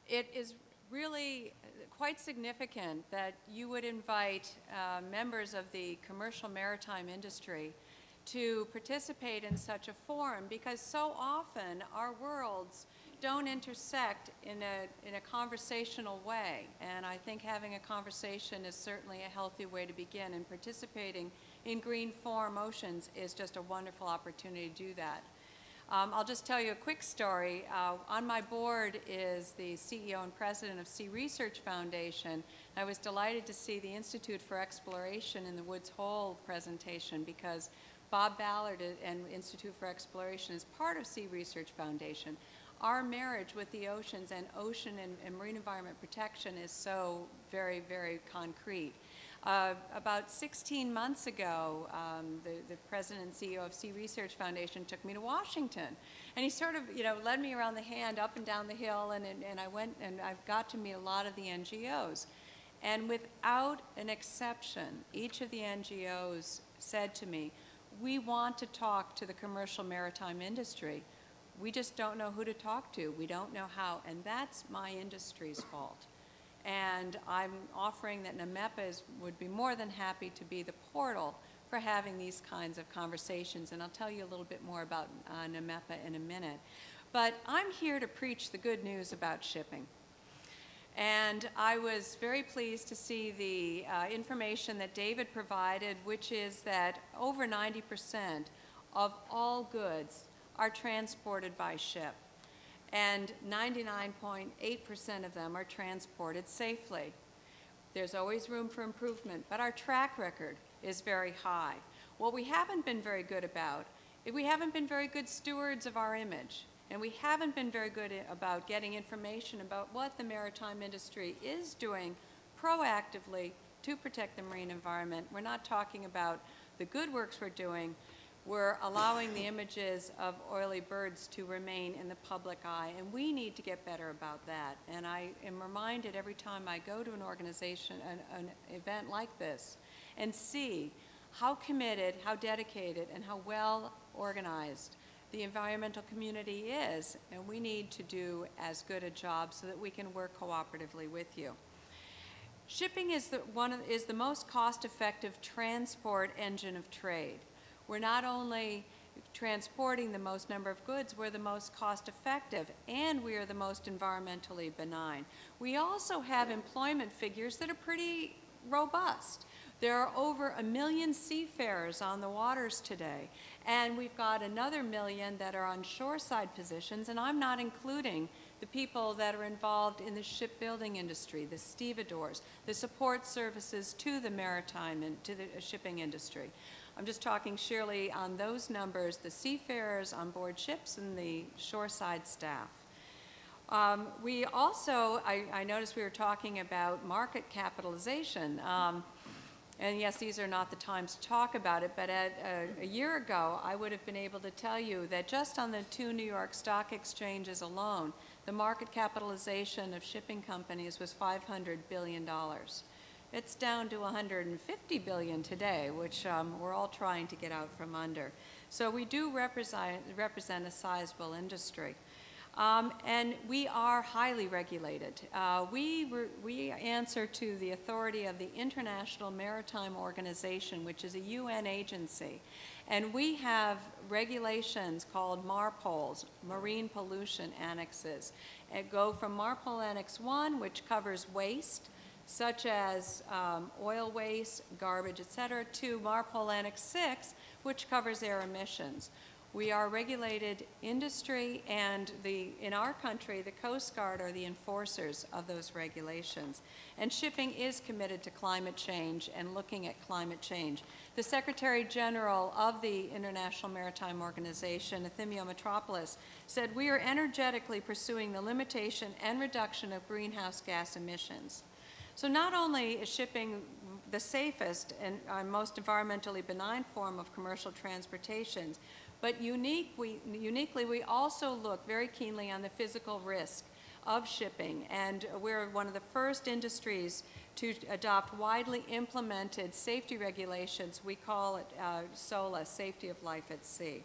It is really quite significant that you would invite members of the commercial maritime industry to participate in such a forum, because so often our worlds don't intersect in a conversational way. And I think having a conversation is certainly a healthy way to begin, and participating in Green Forum Oceans is just a wonderful opportunity to do that. I'll just tell you a quick story. On my board is the CEO and president of Sea Research Foundation. I was delighted to see the Institute for Exploration in the Woods Hole presentation, because Bob Ballard and Institute for Exploration is part of Sea Research Foundation. Our marriage with the oceans and ocean and marine environment protection is so very, very concrete. About 16 months ago, the president and CEO of Sea Research Foundation took me to Washington. And he sort of, led me around the hand up and down the hill, and I went and I got to meet a lot of the NGOs. And without an exception, each of the NGOs said to me, we want to talk to the commercial maritime industry. We just don't know who to talk to. We don't know how, and that's my industry's fault. And I'm offering that NMEPA would be more than happy to be the portal for having these kinds of conversations, and I'll tell you a little bit more about NMEPA in a minute. But I'm here to preach the good news about shipping. And I was very pleased to see the information that David provided, which is that over 90% of all goods are transported by ship, and 99.8% of them are transported safely. There's always room for improvement, but our track record is very high. What we haven't been very good about, we haven't been very good stewards of our image, and we haven't been very good about getting information about what the maritime industry is doing proactively to protect the marine environment. We're not talking about the good works we're doing. We're allowing the images of oily birds to remain in the public eye, and we need to get better about that. And I am reminded every time I go to an organization, an event like this, and see how committed, how dedicated, and how well organized the environmental community is, and we need to do as good a job so that we can work cooperatively with you. Shipping is the most cost-effective transport engine of trade. We're not only transporting the most number of goods, we're the most cost-effective, and we are the most environmentally benign. We also have employment figures that are pretty robust. There are over 1 million seafarers on the waters today, and we've got another 1 million that are on shoreside positions, and I'm not including the people that are involved in the shipbuilding industry, the stevedores, the support services to the maritime and to the shipping industry. I'm just talking sheerly on those numbers, the seafarers on board ships and the shoreside staff. We also, I noticed we were talking about market capitalization. And yes, these are not the times to talk about it, but a year ago, I would have been able to tell you that just on the 2 New York Stock Exchanges alone, the market capitalization of shipping companies was $500 billion. It's down to $150 billion today, which we're all trying to get out from under. So we do represent a sizable industry. And we are highly regulated. We answer to the authority of the International Maritime Organization, which is a UN agency. And we have regulations called MARPOLs, Marine Pollution Annexes. It go from MARPOL Annex 1, which covers waste, such as oil waste, garbage, etc., to MARPOL Annex 6, which covers air emissions. We are regulated industry, and in our country, the Coast Guard are the enforcers of those regulations. And shipping is committed to climate change and looking at climate change. The Secretary General of the International Maritime Organization, Ephemio Metropoulos, said, "We are energetically pursuing the limitation and reduction of greenhouse gas emissions." So not only is shipping the safest and most environmentally benign form of commercial transportation, but uniquely, we also look very keenly on the physical risk of shipping, and we're one of the first industries to adopt widely implemented safety regulations. We call it SOLA, Safety of Life at Sea.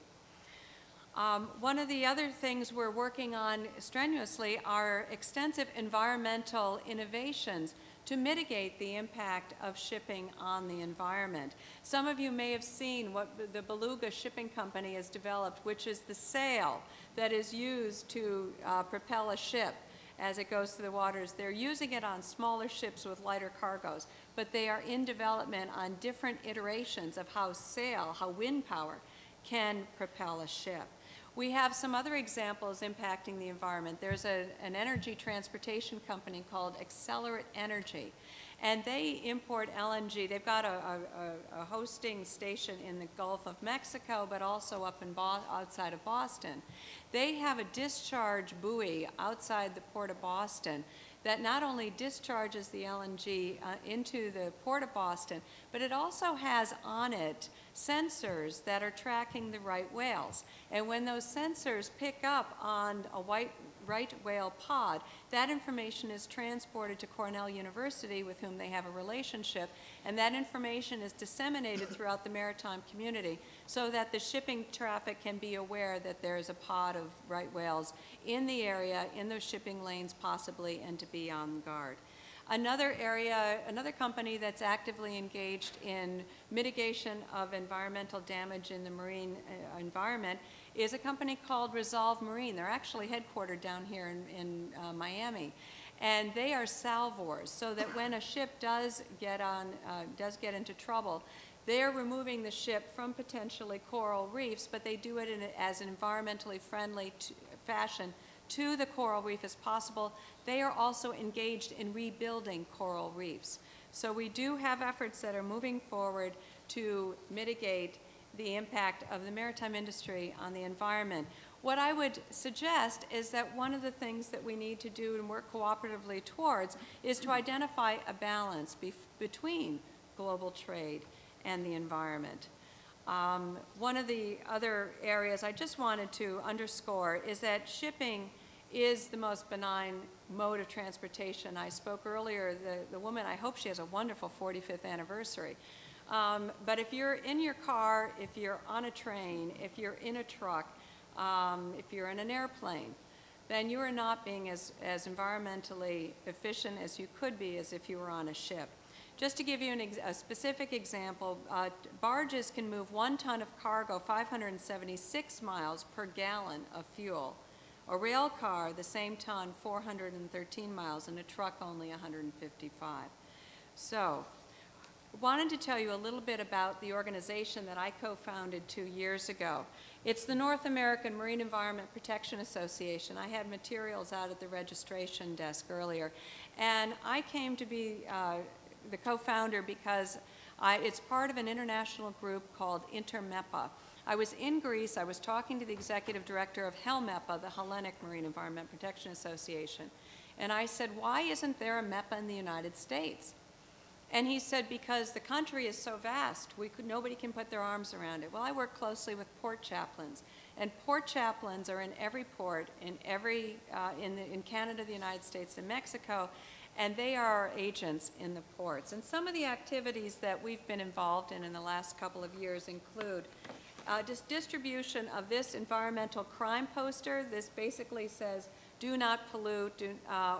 One of the other things we're working on strenuously are extensive environmental innovations to mitigate the impact of shipping on the environment. Some of you may have seen what the Beluga Shipping Company has developed, which is the sail that is used to propel a ship as it goes through the waters. They're using it on smaller ships with lighter cargoes, but they are in development on different iterations of how wind power can propel a ship. We have some other examples impacting the environment. There's an energy transportation company called Accelerate Energy, and they import LNG. They've got a hosting station in the Gulf of Mexico, but also up in outside of Boston. They have a discharge buoy outside the port of Boston that not only discharges the LNG into the port of Boston, but it also has on it sensors that are tracking the right whales. And when those sensors pick up on a right whale pod, that information is transported to Cornell University, with whom they have a relationship, and that information is disseminated throughout the maritime community so that the shipping traffic can be aware that there's a pod of right whales in the area, in those shipping lanes possibly, and to be on guard. Another company that's actively engaged in mitigation of environmental damage in the marine environment is a company called Resolve Marine. They're actually headquartered down here in Miami. And they are salvors, so that when a ship does get into trouble, they're removing the ship from potentially coral reefs, but they do it as an environmentally friendly fashion to the coral reef as possible. They are also engaged in rebuilding coral reefs. So we do have efforts that are moving forward to mitigate the impact of the maritime industry on the environment. What I would suggest is that one of the things that we need to do and work cooperatively towards is to identify a balance between global trade and the environment. One of the other areas I just wanted to underscore is that shipping is the most benign mode of transportation. I spoke earlier, the woman, I hope she has a wonderful 45th anniversary. But if you're in your car, if you're on a train, if you're in a truck, if you're in an airplane, then you are not being as environmentally efficient as you could be as if you were on a ship. Just to give you a specific example, barges can move 1 ton of cargo 576 miles per gallon of fuel. A rail car, the same ton, 413 miles, and a truck only 155. So, I wanted to tell you a little bit about the organization that I co-founded 2 years ago. It's the North American Marine Environment Protection Association. I had materials out at the registration desk earlier, and I came to be the co-founder because it's part of an international group called InterMEPA. I was in Greece. I was talking to the executive director of HELMEPA, the Hellenic Marine Environment Protection Association, and I said, why isn't there a MEPA in the United States? And he said, because the country is so vast, nobody can put their arms around it. Well, I work closely with port chaplains, and port chaplains are in every port, in Canada, the United States, and Mexico, and they are our agents in the ports. And some of the activities that we've been involved in the last couple of years include distribution of this environmental crime poster. This basically says, do not pollute,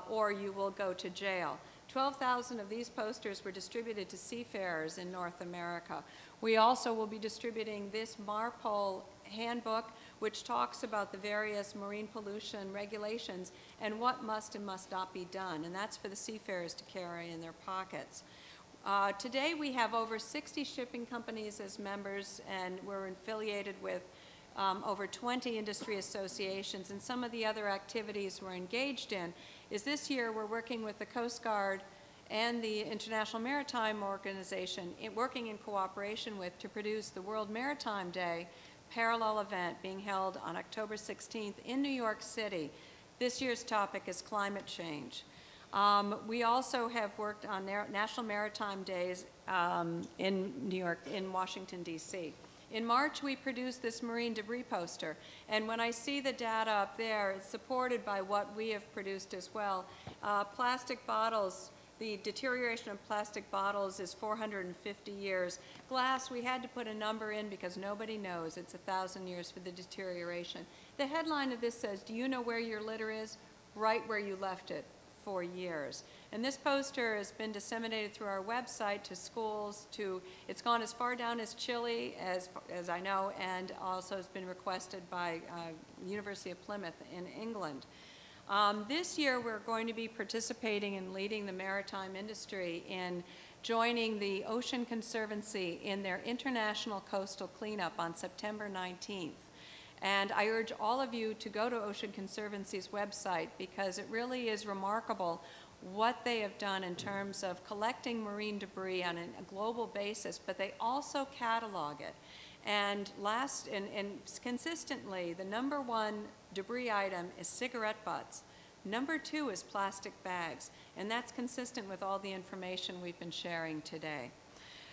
or you will go to jail. 12,000 of these posters were distributed to seafarers in North America. We also will be distributing this MARPOL handbook, which talks about the various marine pollution regulations and what must and must not be done, and that's for the seafarers to carry in their pockets. Today we have over 60 shipping companies as members, and we're affiliated with over 20 industry associations, and some of the other activities we're engaged in is this year we're working with the Coast Guard and the International Maritime Organization, working in cooperation with, to produce the World Maritime Day parallel event being held on October 16th in New York City. This year's topic is climate change. We also have worked on National Maritime Days in New York, in Washington, D.C. In March, we produced this marine debris poster, and when I see the data up there, it's supported by what we have produced as well. Plastic bottles the deterioration of plastic bottles is 450 years. Glass, we had to put a number in because nobody knows. It's 1,000 years for the deterioration. The headline of this says, do you know where your litter is? Right where you left it for years. And this poster has been disseminated through our website to schools, it's gone as far down as Chile, as I know, and also has been requested by University of Plymouth in England. This year we're going to be participating and leading the maritime industry in joining the Ocean Conservancy in their International Coastal Cleanup on September 19th. And I urge all of you to go to Ocean Conservancy's website because it really is remarkable what they have done in terms of collecting marine debris on a global basis, but they also catalog it. And consistently, the #1 debris item is cigarette butts. #2 is plastic bags, and that's consistent with all the information we've been sharing today.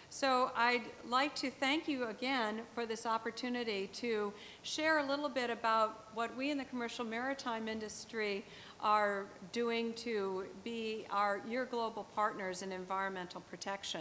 So I'd like to thank you again for this opportunity to share a little bit about what we in the commercial maritime industry are doing to be your global partners in environmental protection.